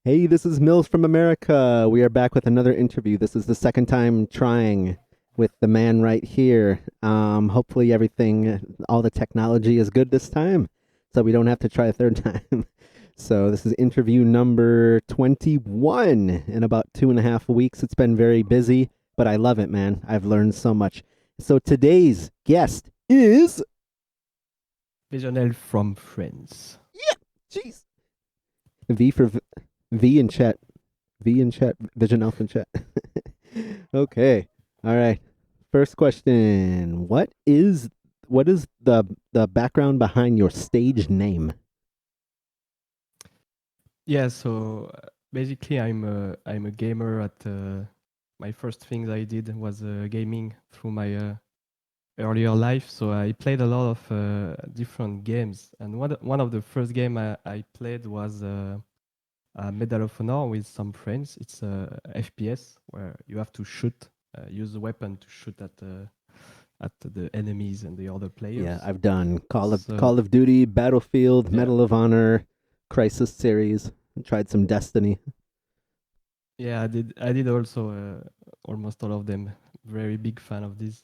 Hey, this is Milz from America. We are back with another interview. This is the second time trying with the man right here. Hopefully all the technology is good this time, so we don't have to try a third time. So this is interview number 21 in about 2.5 weeks. It's been very busy, but I love it, man. I've learned so much. So today's guest is VisionElf from France. jeez V for V in chat. V in chat. VisionElf in chat. Okay. All right. First question. What is the background behind your stage name? Yeah, so basically I'm a gamer at my first things I did was gaming through my earlier life. So I played a lot of different games, and one of the first game I played was Medal of Honor with some friends. It's a FPS where you have to shoot, use the weapon to shoot at the enemies and the other Yeah, players. I've done So Call of Duty, Battlefield, yeah, Medal of Honor, Crisis series. Tried some Destiny. yeah, I did also almost all of them. Very big fan of this.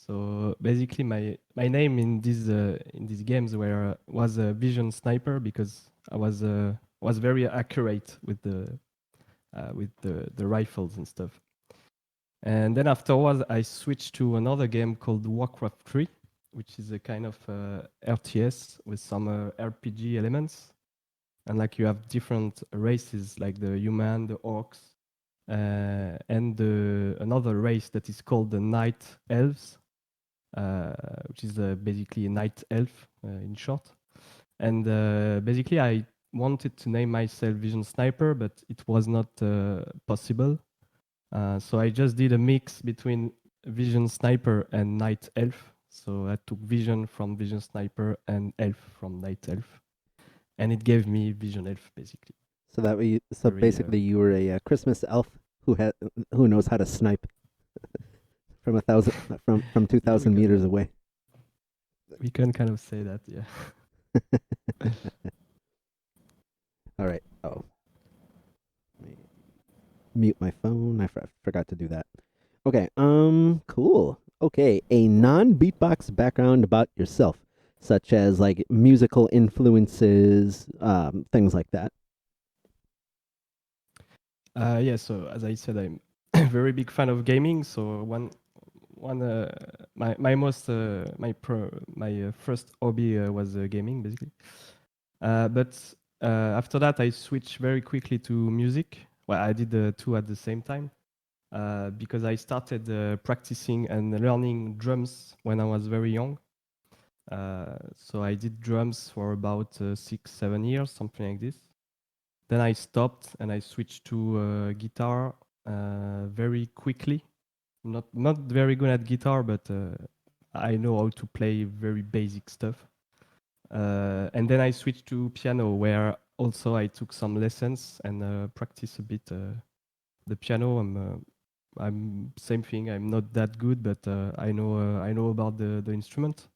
So basically, my name in these games was a Vision Sniper because I was very accurate with the rifles and stuff. And then afterwards, I switched to another game called Warcraft 3, which is a kind of RTS with some RPG elements. And like you have different races, like the human, the orcs, and another race that is called the Night Elves, which is basically a night elf in short. And basically, I wanted to name myself Vision Sniper, but it was not possible. So I just did a mix between Vision Sniper and Night Elf. So I took Vision from Vision Sniper and Elf from Night Elf, and it gave me Vision Elf basically. So Very basically, you were a Christmas elf who knows how to snipe from 2,000 we can meters away. we can kind of say that, yeah. All right. Oh, let me mute my phone. Forgot to do that. Okay. Cool. Okay. A non-beatbox background about yourself, such as like musical influences, things like that. Yeah, so as I said, I'm a very big fan of gaming. So one my most my first hobby was gaming basically. But after that, I switched very quickly to music. Well, I did the two at the same time because I started practicing and learning drums when I was very young. So I did drums for about 6, 7 years, something like this. Then I stopped and I switched to guitar very quickly. Not very good at guitar, but I know how to play very basic stuff. And then I switched to piano, where also I took some lessons and practice a bit the piano. I'm same thing. I'm not that good, but I know about the instrument.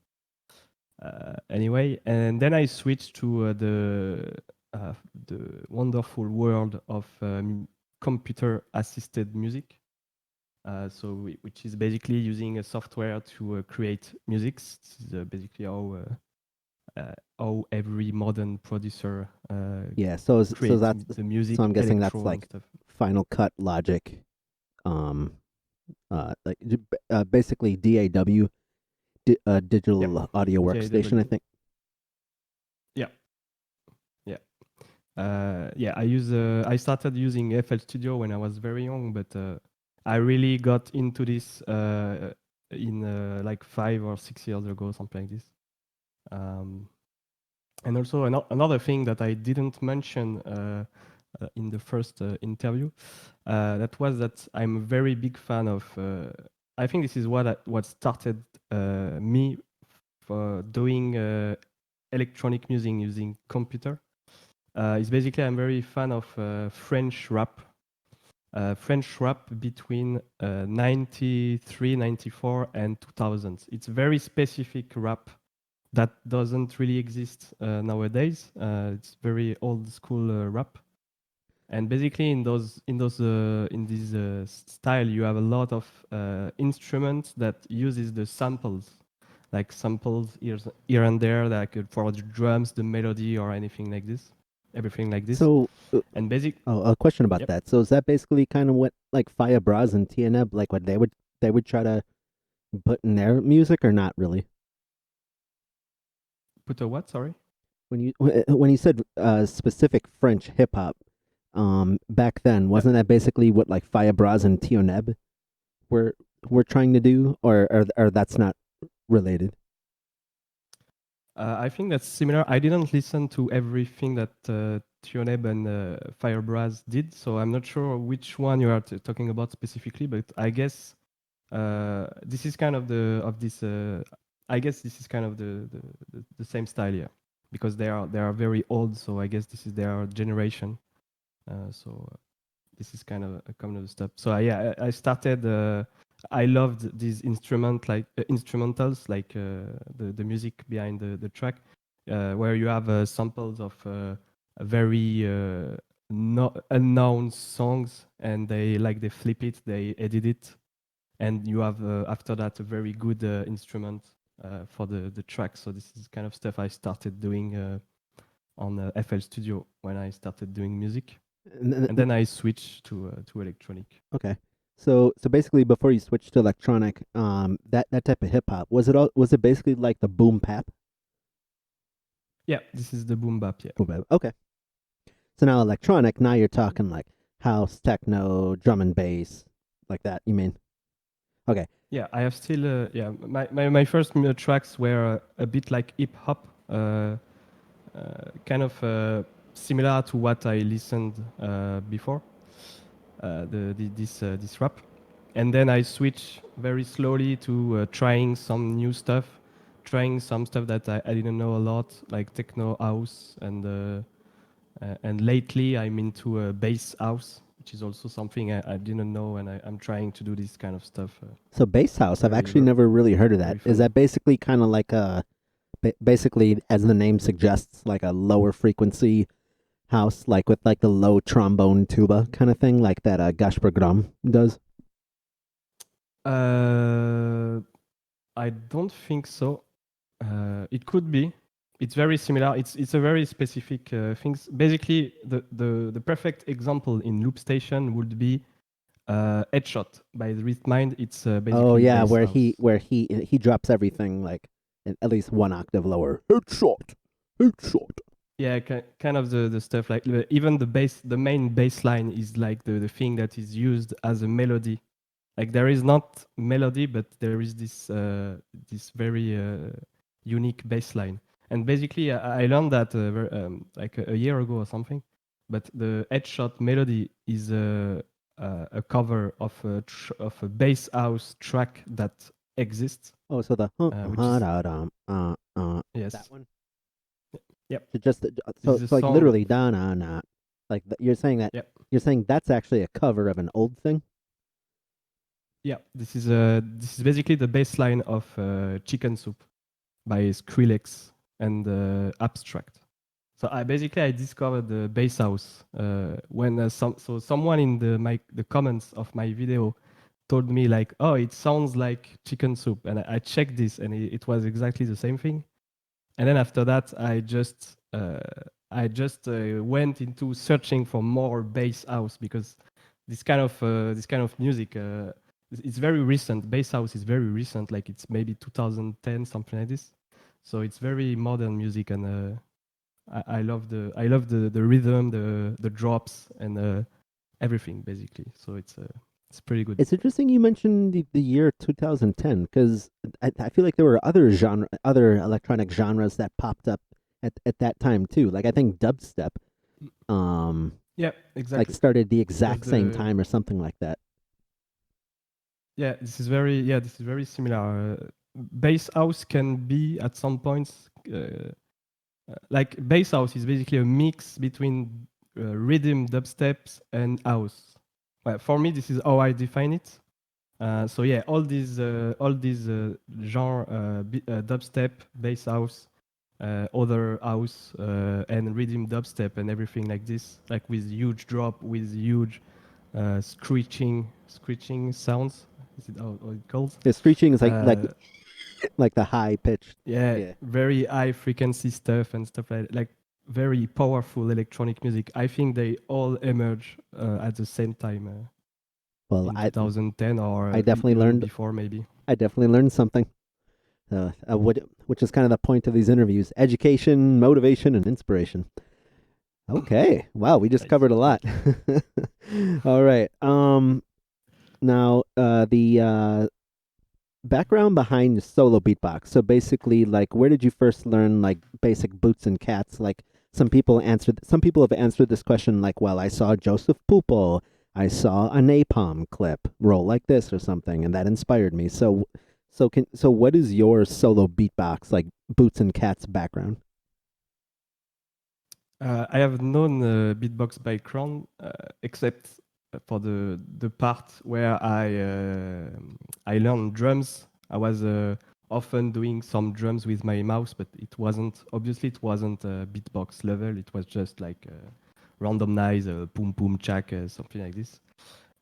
Anyway, and then I switched to the wonderful world of computer assisted music. Which is basically using a software to create music. This is basically how every modern producer Yeah. creates the So music, I'm guessing that's electro and like stuff. Final Cut, Logic, um, basically DAW, Yep. digital audio workstation. I DAW. think. Yeah. Yeah. Yeah. I started using FL Studio when I was very young, but I really got into this in like 5 or 6 years ago, something like this. Um, and also another thing that I didn't mention in the first interview, that was that I'm a very big fan of. I think this is what started me for doing electronic music using computer. It's basically I'm very fan of French rap. French rap between 93, 94, and 2000. It's very specific rap that doesn't really exist nowadays. It's very old school rap. And basically, in this style, you have a lot of instruments that uses the samples, like samples here and there, like for the drums, the melody, or anything like this, everything like this. So, And basic, a question about yep. that. So, is that basically kind of what like Fire Bras and TNB, like what they would try to put in their music, or not really? Put a what? Sorry. When you said specific French hip hop, back then, Yeah. wasn't that basically what like Fire Bras and TNB were trying to do, or that's not related? I think that's similar. I didn't listen to everything that Tioneb and Firebras did, so I'm not sure which one you are talking about specifically. But I guess this is kind of the of this. I guess this is kind of the same style, yeah, because they are very old. So I guess this is their generation. So this is kind of a common step. So yeah, I started. I loved these instrumentals, like the music behind the track, where you have samples of a very no, unknown songs, and they flip it, they edit it, and you have after that a very good instrument for the track. So this is kind of stuff I started doing on FL Studio when I started doing music, And and then I switched to electronic. Okay. So basically, before you switched to electronic, that type of hip hop, was it basically like the boom bap? Yeah, this is the boom bap. Yeah, Boom bap. Okay. So now electronic, now you're talking like house, techno, drum and bass, like that. You mean? Okay. yeah. I have still my first tracks were a bit like hip hop, kind of similar to what I listened before this rap, and then I switch very slowly to trying some new stuff, trying some stuff that I didn't know a lot, like techno house, and lately I'm into bass house, which is also something I didn't know, and I'm trying to do this kind of stuff. So bass house, I've Very actually never really heard of that. very Is fun. that basically kind of like basically, as the name suggests, like a lower frequency house, like with like the low trombone tuba kind of thing, like that Gasper Grom does? Uh, I don't think so. It could be. It's very similar. It's a very specific things. Basically, the perfect example in loopstation would be Headshot by the Mind. It's Oh basically yeah, bass where house. he drops everything like at least one octave lower. Headshot, headshot. Yeah, kind of the stuff like even the main bass line is like the thing that is used as a melody. Like there is not melody, but there is this very unique bass line. And basically, I learned that like a year ago or something. But the headshot melody is a cover of of a bass house track that exists, Oh, so the which is da dum that yes, one. yep. So just This so is a so like song. literally da na na, like you're saying that Yep. you're saying that's actually a cover of an old thing. Yeah, this is basically the bass line of Chicken Soup by Skrillex and Abstract. So I discovered the bass house when someone in the comments of my video told me like, oh, it sounds like Chicken Soup, and I checked this, and it was exactly the same thing. And then after that, I just went into searching for more bass house, because this kind of music it's very recent. Bass house is very recent, like it's maybe 2010, something like this. So it's very modern music, and I love the rhythm, the drops, and everything basically. So it's pretty good. It's interesting you mentioned the year 2010 because I feel like there were other electronic genres that popped up at that time too. Like I think dubstep, um, Yeah, like exactly. started the Because exact same the time or something like that. this is very similar. Bass house can be at some points like bass house is basically a mix between rhythm, dubsteps, and house. Well, for me, this is how I define it. So yeah, all these genre, dubstep, bass house, other house and rhythm dubstep and everything like this, like with huge drop, with huge screeching sounds. Is it how it calls? The screeching is Uh, like the high pitched. yeah, Yeah. very high frequency stuff and stuff like very powerful electronic music. I think they all emerge at the same time Well, in 2010 or I definitely even learned before maybe. I definitely learned something. Which is kind of the point of these interviews: education, motivation, and inspiration. Okay. Wow, we just Nice, covered a lot. thank you. All right. Now, the background behind solo beatbox. So basically, like, where did you first learn like basic boots and cats? Like, some people have answered this question like, well, I saw Joseph Pupil, I saw a Napalm clip roll like this or something, and that inspired me. So what is your solo beatbox like boots and cats background? I have known beatbox background except for the part where I learned drums. I was often doing some drums with my mouse, but it wasn't beatbox level. It was just like randomize, boom boom chak, something like this.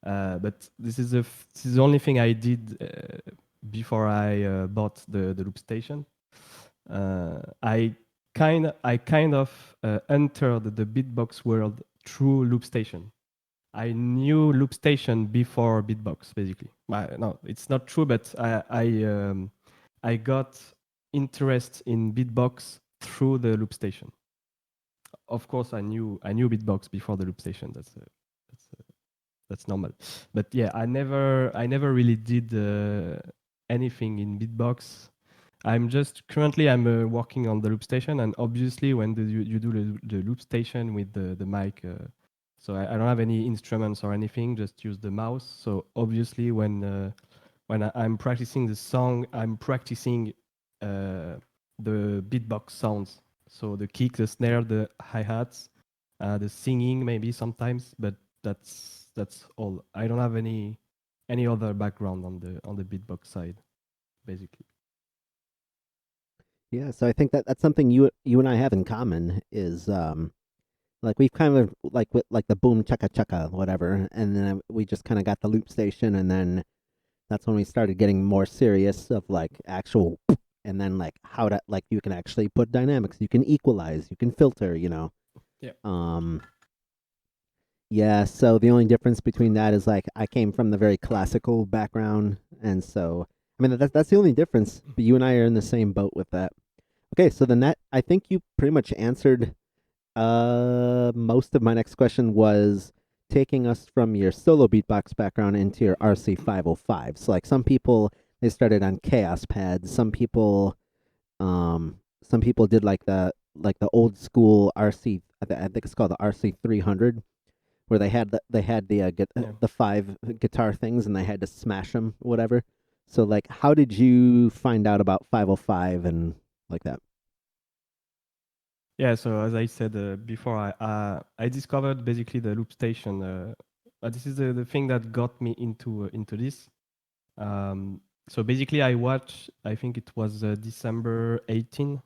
But this is the only thing I did before I bought the loop station. I kind of entered the beatbox world through loopstation. I knew loopstation before beatbox, basically. No, it's not true, but I got interest in beatbox through the loopstation. Of course, I knew beatbox before the loopstation. That's that's normal. But yeah, I never really did anything in beatbox. I'm just currently I'm working on the loop station, and obviously when you do the loop station with the mic, so I don't have any instruments or anything, just use the mouse. So obviously when I'm practicing the song, I'm practicing the beatbox sounds. So the kick, the snare, the hi hats, the singing maybe sometimes, but that's all. I don't have any other background on the beatbox side, basically. Yeah, so I think that that's something you and I have in common is like we've kind of like with like the boom chaka chaka whatever, and then we just kind of got the loop station, and then that's when we started getting more serious of like actual, and then like how to like you can actually put dynamics, you can equalize, you can filter, you know. Yeah. Um, yeah, so the only difference between that is like I came from the very classical background, and so I mean that's the only difference. But you and I are in the same boat with that. Okay, so then that I think you pretty much answered most of my next question was taking us from your solo beatbox background into your RC505. So like some people they started on chaos pads, some people did like the old school RC I think it's called the RC300 where they had Yeah. the five guitar things and they had to smash them whatever. So like how did you find out about 505 and like that? Yeah, so as I said before, I discovered basically the loop station. This is the thing that got me into this. Um, so basically, I watched. I think it was December 18.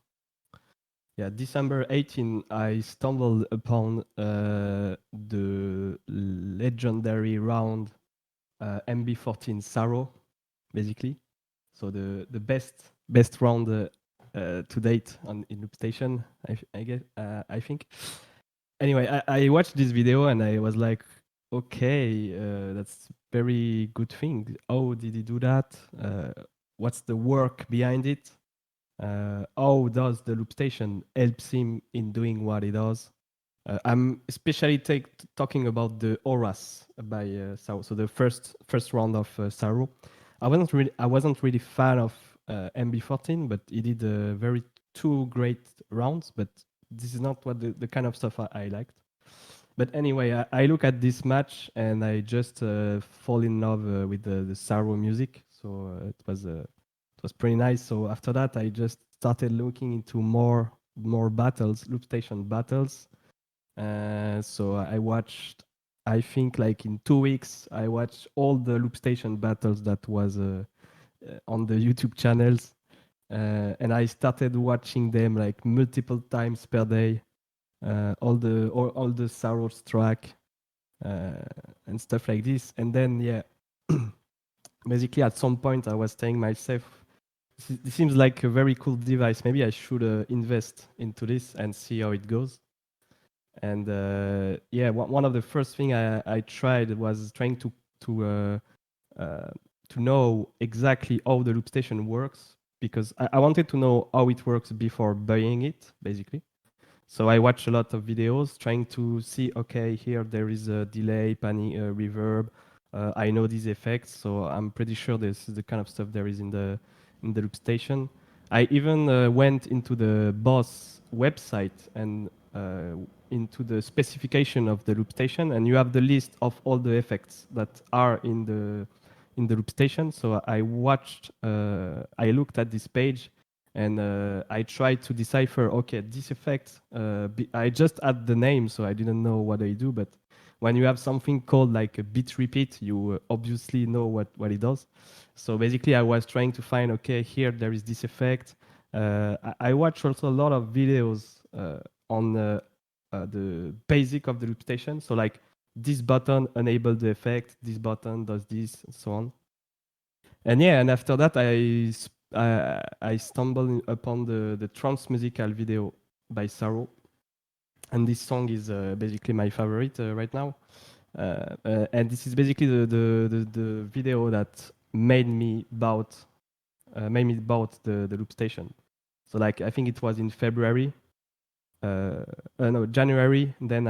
Yeah, December 18. I stumbled upon the legendary round MB14 Saro, basically. So the best round to date on in loop station. I guess I think. Anyway, I watched this video and I was like, okay, that's very good thing. How did he do that? What's the work behind it? How does the loop station helps him in doing what he does? I'm especially talking about the auras by Saro. So the first round of Saro. I wasn't really fan of MB14, but he did very two great rounds. But this is not what the kind of stuff I liked. But anyway, I look at this match and I just fall in love with the Saro music. So it was pretty nice. So after that, I just started looking into more battles, loop station battles. So I watched. I think like in 2 weeks, I watched all the loop station battles that was on the YouTube channels. and I started watching them like multiple times per day, all the Saros track and stuff like this. And then yeah, basically at some point I was saying myself, this seems like a very cool device. Maybe I should invest into this and see how it goes. And yeah, one of the first thing I tried was trying to know exactly how the loop station works, because I wanted to know how it works before buying it, basically. So I watched a lot of videos trying to see, okay, here there is a delay, panning, reverb. I know these effects, so I'm pretty sure this is the kind of stuff there is in the loop station. I even went into the Boss website and into the specification of the loop station, and you have the list of all the effects that are in the loop station. So I looked at this page, and I tried to decipher, okay, this effect, I just add the name, so I didn't know what they do, but when you have something called like a beat repeat, you obviously know what it does. So basically I was trying to find, okay, here there is this effect. I watched also a lot of videos on the basic of the loop station. So like this button enable the effect, this button does this, and so on. And yeah, and after that, I stumbled upon the trance musical video by Saro, and this song is basically my favorite right now. And this is basically the video that made me bought the loop station. So like I think it was in February, no January. Then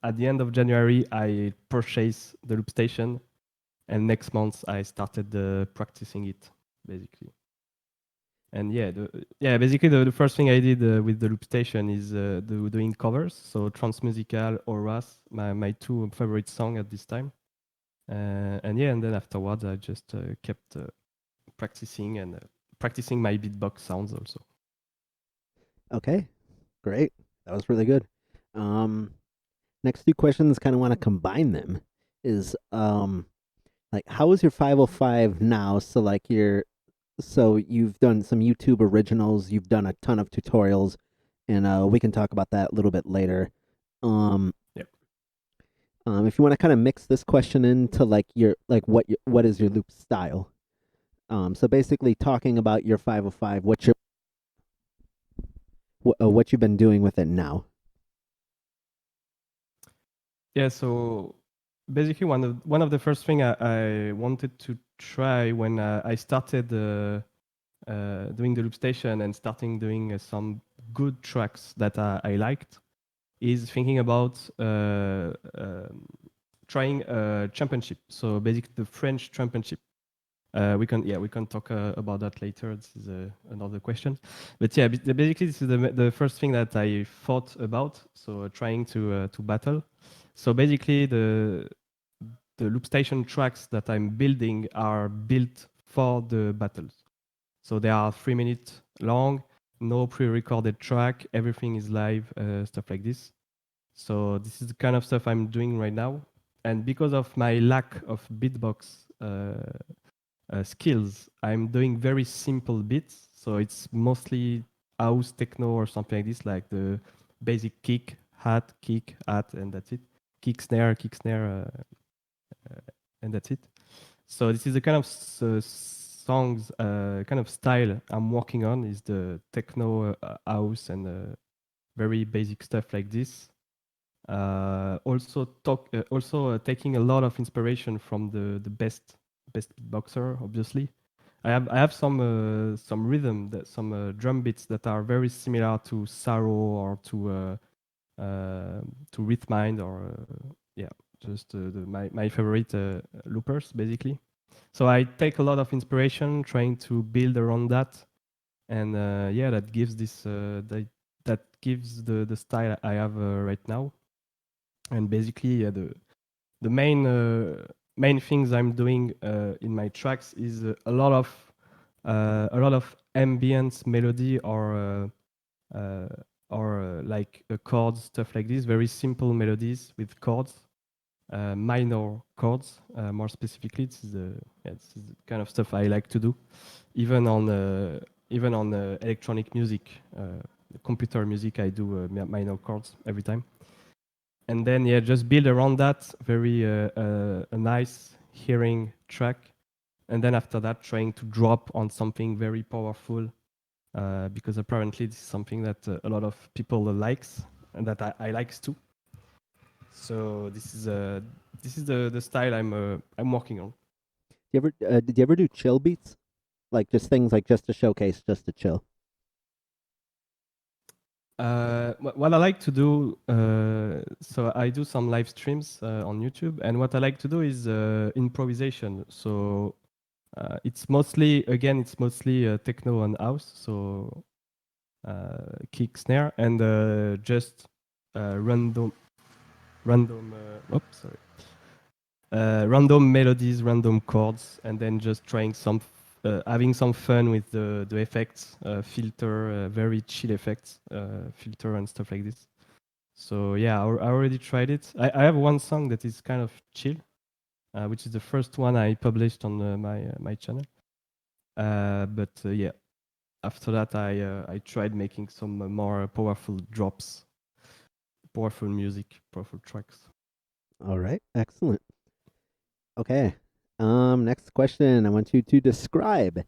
at the end of January, I purchased the loop station, and next month I started practicing it basically. And yeah, basically the first thing I did with the loop station is doing covers. So Transmusical or Ras, my two favorite songs at this time. And yeah, and then afterwards I just kept practicing and practicing my beatbox sounds also. Okay, great. That was really good. Next two questions kind of want to combine them. Is like how is your 505 now? So you've done some YouTube originals, you've done a ton of tutorials, and we can talk about that a little bit later. Um, Yep. if you want to kind of mix this question into like what is your loop style? So basically talking about your 505, what you've been doing with it now. Yeah, so basically one of the first thing I wanted to try when I started doing the loop station and starting doing some good tracks that I liked is thinking about trying a championship. So basically the French championship. We can talk about that later. This is another question, but yeah, basically this is the first thing that I thought about. So trying to battle. So basically the loop station tracks that I'm building are built for the battles. So they are 3 minutes long, no pre-recorded track, everything is live, stuff like this. So this is the kind of stuff I'm doing right now. And because of my lack of beatbox skills, I'm doing very simple beats. So it's mostly house techno or something like this, like the basic kick, hat, and that's it. Kick, snare, and that's it. So this is the kind of songs, kind of style I'm working on is the techno house and very basic stuff like this. Also taking a lot of inspiration from the best beatboxer, obviously. I have some rhythm that some drum beats that are very similar to Saro or to Rhythmind or yeah, just my favorite loopers basically. So I take a lot of inspiration trying to build around that, and yeah, that gives that gives the style I have right now. And basically, yeah, the main things I'm doing in my tracks is a lot of ambient melody or like chords, stuff like this. Very simple melodies with chords, minor chords. More specifically, this is the kind of stuff I like to do. Even on even on electronic music, computer music. I do minor chords every time, and then yeah, just build around that very a nice hearing track, and then after that, trying to drop on something very powerful, because apparently this is something that a lot of people likes and that I likes too. So this is the style I'm working on. Did you ever do chill beats? Like just things like just to showcase, just to chill. What I like to do, so I do some live streams on YouTube, and what I like to do is improvisation. So it's mostly, again, it's mostly techno and house, so kick, snare, and just random, oops, sorry, random melodies, random chords, and then just trying having some fun with the effects, filter, very chill effects, filter and stuff like this. So yeah, I already tried it. I have one song that is kind of chill, which is the first one I published on my channel. But yeah, after that I tried making some more powerful drops, powerful music, powerful tracks. All right, excellent. Okay. Next question. I want you to describe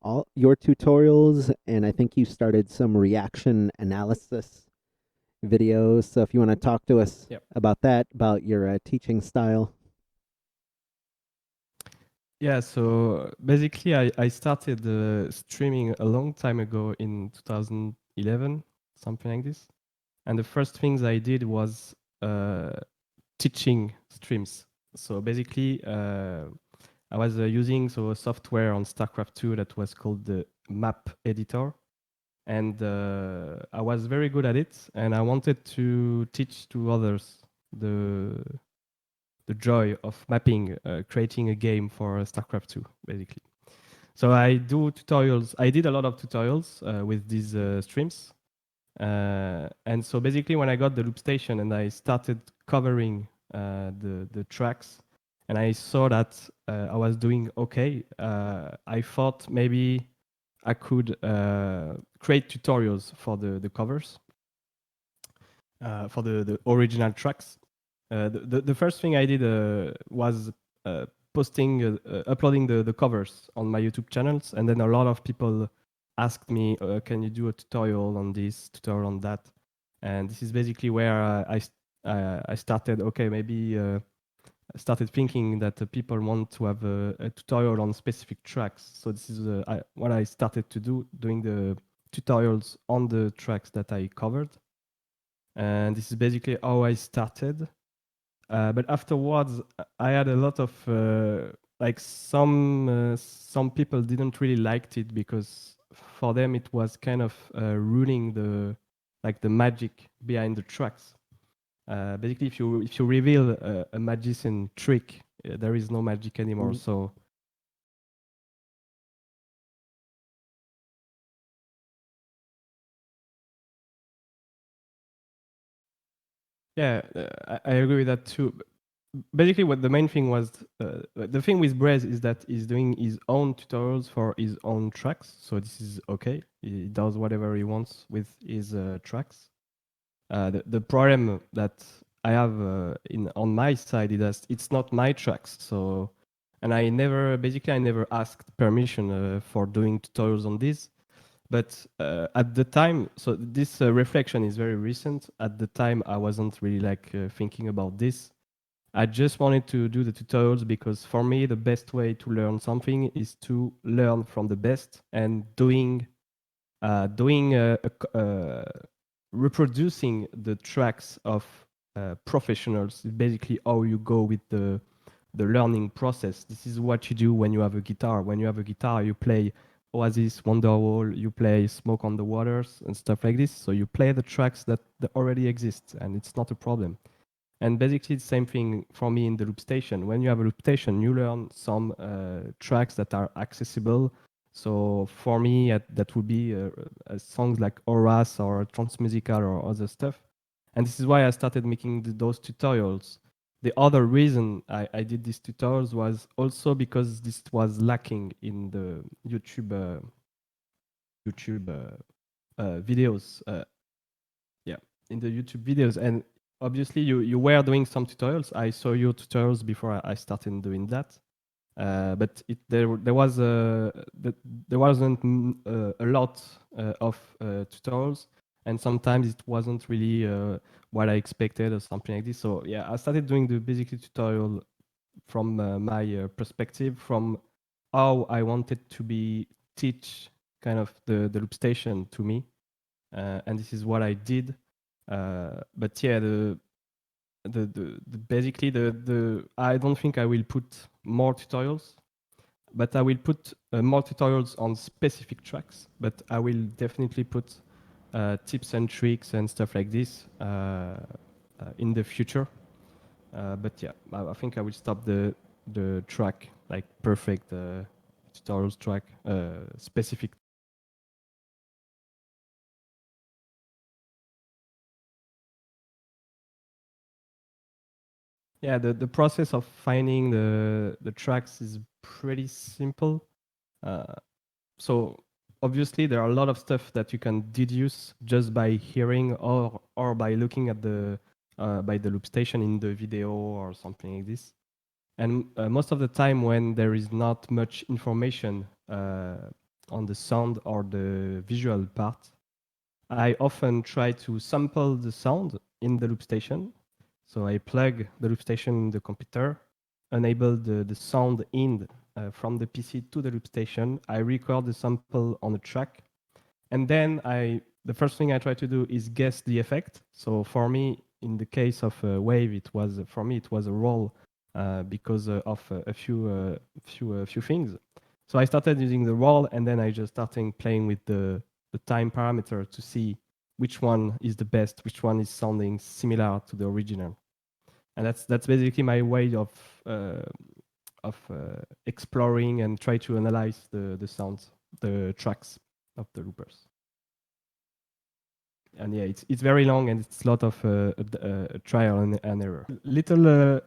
all your tutorials, and I think you started some reaction analysis videos. So if you want to talk to us Yep. about that, about your teaching style. Yeah, so basically I started streaming a long time ago in 2011, something like this. And the first things I did was teaching streams. So basically, I was using a software on StarCraft 2 that was called the map editor. And I was very good at it. And I wanted to teach to others the joy of mapping, creating a game for StarCraft 2, basically. So I do tutorials. I did a lot of tutorials with these streams. And so basically, when I got the loopstation and I started covering the tracks, and I saw that I was doing okay, I thought maybe I could create tutorials for the covers, for the original tracks. The first thing I did was uploading the covers on my YouTube channels, and then a lot of people asked me, "Can you do a tutorial on this, tutorial on that?" And this is basically where I started. Okay, maybe I started thinking that people want to have a tutorial on specific tracks. So this is what I started to do, doing the tutorials on the tracks that I covered. And this is basically how I started. But afterwards, I had a lot of like some people didn't really liked it because for them it was kind of ruining the magic behind the tracks. Basically, if you reveal a magician trick, there is no magic anymore. Mm. So yeah, I agree with that too. Basically, what the main thing was, the thing with Brez is that he's doing his own tutorials for his own tracks. So this is okay. He does whatever he wants with his tracks. The problem that I have on my side is that it's not my tracks. So, and I never asked permission for doing tutorials on this. But at the time, so this reflection is very recent. At the time, I wasn't really thinking about this. I just wanted to do the tutorials because for me, the best way to learn something is to learn from the best, and reproducing the tracks of professionals is basically how you go with the learning process. This is what you do when you have a guitar. When you have a guitar, you play Oasis, Wonderwall, you play Smoke on the Waters and stuff like this. So you play the tracks that already exist, and it's not a problem. And basically, the same thing for me in the loop station. When you have a loop station, you learn some tracks that are accessible. So for me, that would be songs like Horace or Transmusical or other stuff. And this is why I started making those tutorials. The other reason I did these tutorials was also because this was lacking in the YouTube YouTube videos. Yeah, in the YouTube videos, and obviously you were doing some tutorials. I saw your tutorials before I started doing that. But there wasn't a lot of tutorials, and sometimes it wasn't really what I expected or something like this. So yeah, I started doing the basically tutorial from my perspective, from how I wanted to be teach kind of the loop station to me, and this is what I did. But yeah, the basically the I don't think I will put more tutorials, but I will put more tutorials on specific tracks. But I will definitely put tips and tricks and stuff like this in the future. But yeah, I think I will stop the track like perfect tutorials track specific. Yeah, the process of finding the tracks is pretty simple. Uh, so obviously there are a lot of stuff that you can deduce just by hearing or by looking at the by the loop station in the video or something like this. And most of the time when there is not much information on the sound or the visual part, I often try to sample the sound in the loop station. So I plug the loop station in the computer, enable the sound in from the PC to the loop station. I record the sample on a track, and then the first thing I try to do is guess the effect. So for me, in the case of wave, it was for me it was a roll because of a few things. So I started using the roll, and then I just started playing with the time parameter to see which one is the best, which one is sounding similar to the original, and that's basically my way of exploring and try to analyze the sounds, the tracks of the loopers. And yeah, it's very long and it's a lot of trial and error. Little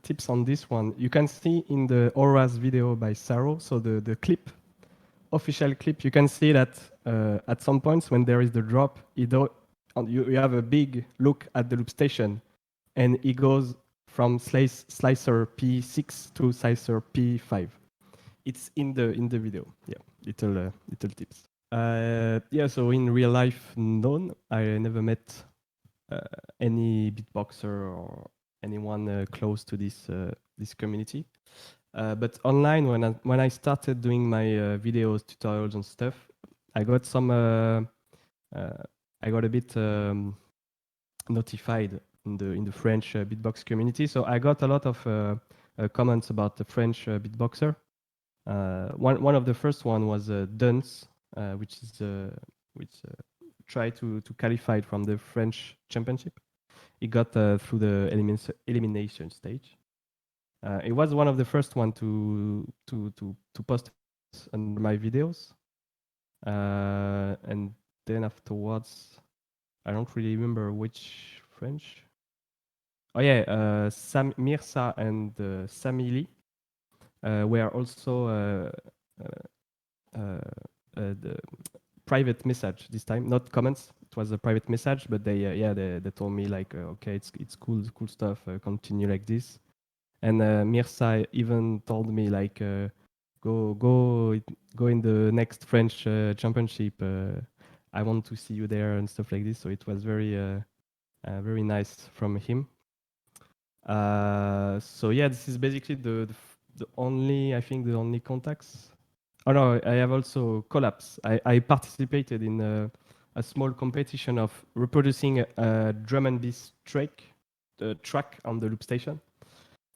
tips on this one. You can see in the Aura's video by Saro, so the clip, official clip, you can see that at some points when there is the drop, you have a big look at the loop station, and it goes from slicer P6 to slicer P5. It's in the video. Yeah, little tips. Yeah, so in real life, none. I never met uh, any beatboxer or anyone close to this community. But online, when I started doing my videos, tutorials, and stuff, I got some. I got a bit notified in the French beatbox community. So I got a lot of comments about the French beatboxer. One of the first one was Dunce, which is which tried to qualify from the French championship. He got through the elimination stage. It was one of the first one to post under my videos, and then afterwards, I don't really remember which French. Oh yeah, Mirsa and Samili were also the private message this time, not comments. It was a private message, but they told me like, okay, it's cool stuff. Continue like this. And Mirsa even told me like, go in the next French championship. I want to see you there and stuff like this. So it was very nice from him. So yeah, this is basically the only, I think, the only contacts. Oh no, I have also collapse. I participated in a small competition of reproducing a drum and bass track on the loop station,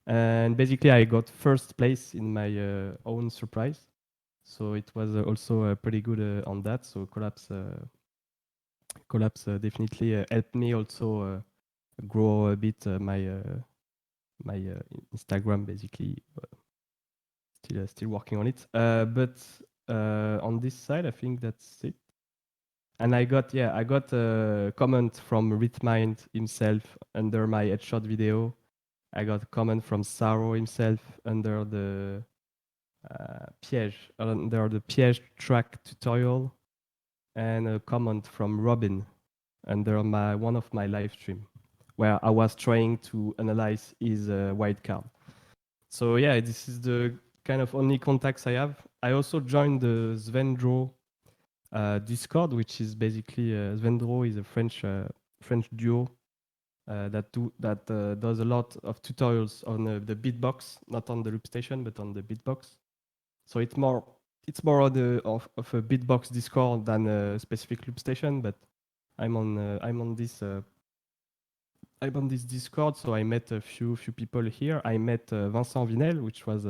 and basically I got first place in my own surprise. So it was also pretty good on that. So collapse definitely helped me also grow a bit my Instagram basically. Still working on it. But on this side, I think that's it. And I got a comment from Ritmind himself under my headshot video. I got a comment from Saro himself under the piège track tutorial. and a comment from Robin under one of my live stream, where I was trying to analyze his white card. So yeah, this is the kind of only contacts I have. I also joined the Svendro Discord, which is basically Svendro is a French duo that does a lot of tutorials on the beatbox, not on the loopstation, but on the beatbox. So it's more of a beatbox Discord than a specific loopstation. But I'm on this Discord, so I met a few people here. I met Vincent Vinel, which was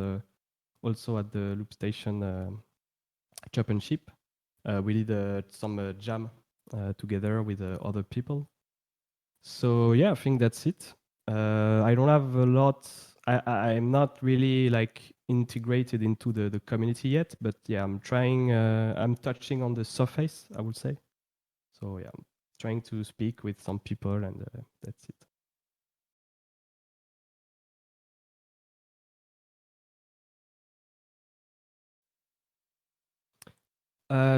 also at the loopstation championship. We did some jam together with other people. So yeah, I think that's it. I don't have a lot. I'm not really like integrated into the community yet, but yeah, I'm trying. I'm touching on the surface, I would say. So yeah, I'm trying to speak with some people, and that's it.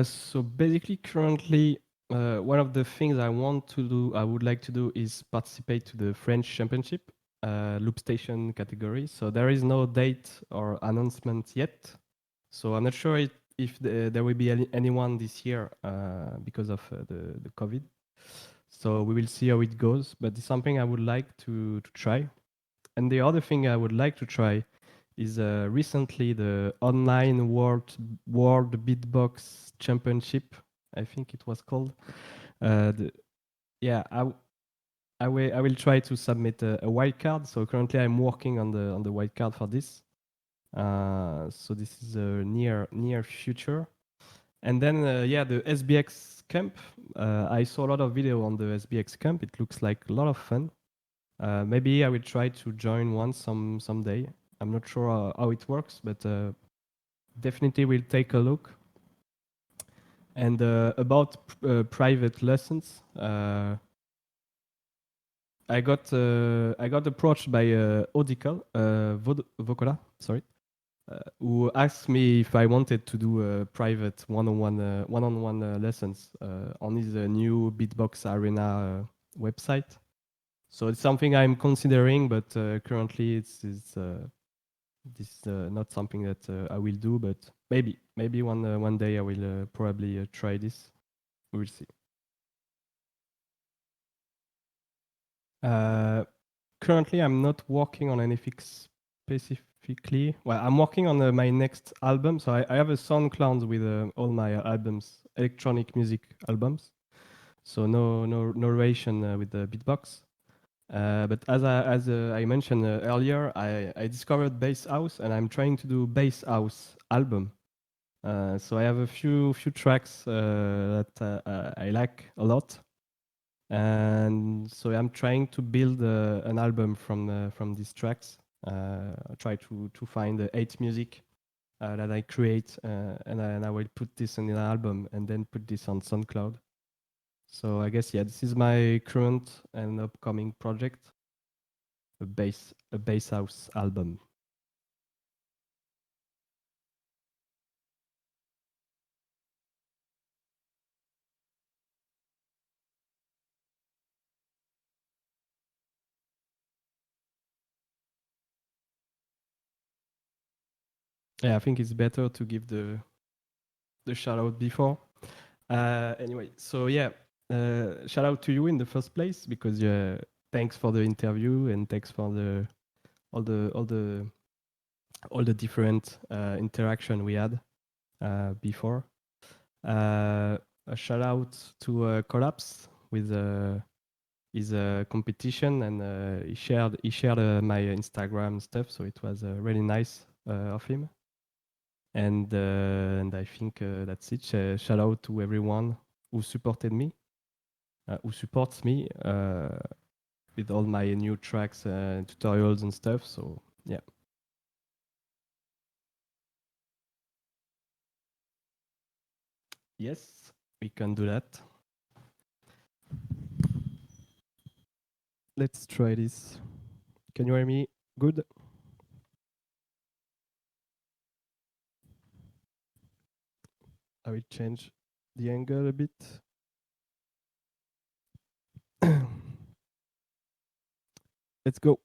So basically, currently, one of the things I would like to do, is participate to the French Championship loop station category. So there is no date or announcement yet. So I'm not sure if there will be anyone this year because of the COVID. So we will see how it goes. But it's something I would like to try. And the other thing I would like to try is recently the online world beatbox championship, I think it was called. The, yeah, I will try to submit a wild card. So currently I'm working on the wild card for this. So this is a near future. And then yeah, the SBX camp. I saw a lot of video on the SBX camp. It looks like a lot of fun. Maybe I will try to join one someday. I'm not sure how it works, but definitely will take a look. And about private lessons, I got approached by Vokola, sorry, who asked me if I wanted to do a private one-on-one lessons on his new Beatbox Arena website. So it's something I'm considering, but currently this is not something that I will do. But maybe one day I will probably try this. We will see. Currently, I'm not working on anything specifically. Well, I'm working on my next album. So I have a SoundCloud with all my albums, electronic music albums. So no narration with the beatbox. But as I mentioned earlier, I discovered bass house, and I'm trying to do bass house album. So I have a few tracks that I like a lot, and so I'm trying to build an album from these tracks. I try to find 8 music that I create, and I will put this in an album and then put this on SoundCloud. So I guess yeah, this is my current and upcoming project. A bass house album. Yeah, I think it's better to give the shout out before. Anyway, so yeah, shout out to you in the first place, because thanks for the interview, and thanks for all the different interaction we had before. A shout out to Collapse with his competition, and he shared my Instagram stuff, so it was really nice of him. And I think that's it. Shout out to everyone who supported me, who supports me with all my new tracks, tutorials and stuff. So yeah. Yes, we can do that. Let's try this. Can you hear me? Good. I will change the angle a bit. Let's go.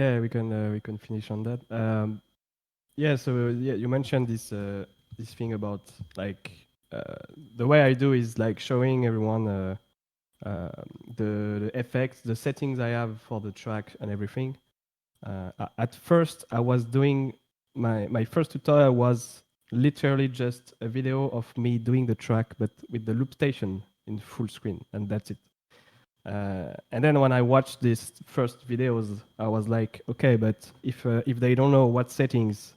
Yeah, we can finish on that. Yeah, so yeah, you mentioned this thing about like the way I do is like showing everyone uh, the effects, the settings I have for the track and everything. At first, I was doing my first tutorial was literally just a video of me doing the track, but with the loop station in full screen, and that's it. And then when I watched these first videos, I was like, okay, but if they don't know what settings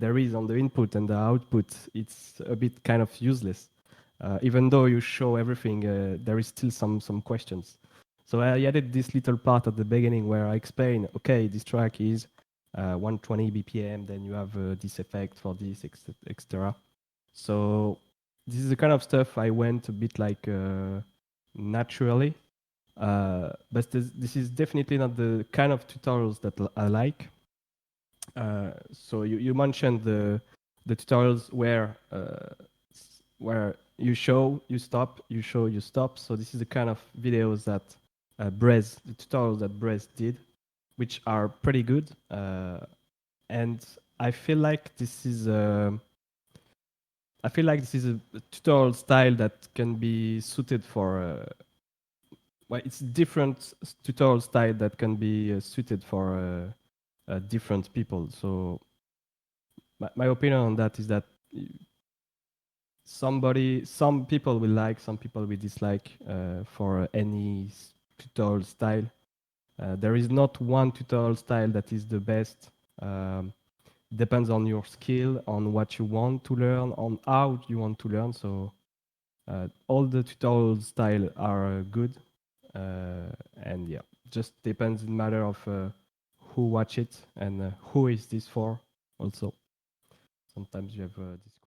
there is on the input and the output, it's a bit kind of useless. Even though you show everything, there is still some questions. So I added this little part at the beginning where I explain, okay, this track is 120 BPM, then you have this effect for this, etc. So this is the kind of stuff I went a bit like naturally. But this is definitely not the kind of tutorials that I like. So you mentioned the tutorials where you show, you stop, you show, you stop. So this is the kind of videos that the tutorials that Brez did, which are pretty good. And I feel like this is I feel like this is a tutorial style that can be suited for. Well, it's different tutorial style that can be suited for different people. So my opinion on that is that some people will like, some people will dislike for any tutorial style. There is not one tutorial style that is the best. Depends on your skill, on what you want to learn, on how you want to learn. So all the tutorial style are good, and yeah, just depends in matter of who watch it and who is this for. Also, sometimes you have this.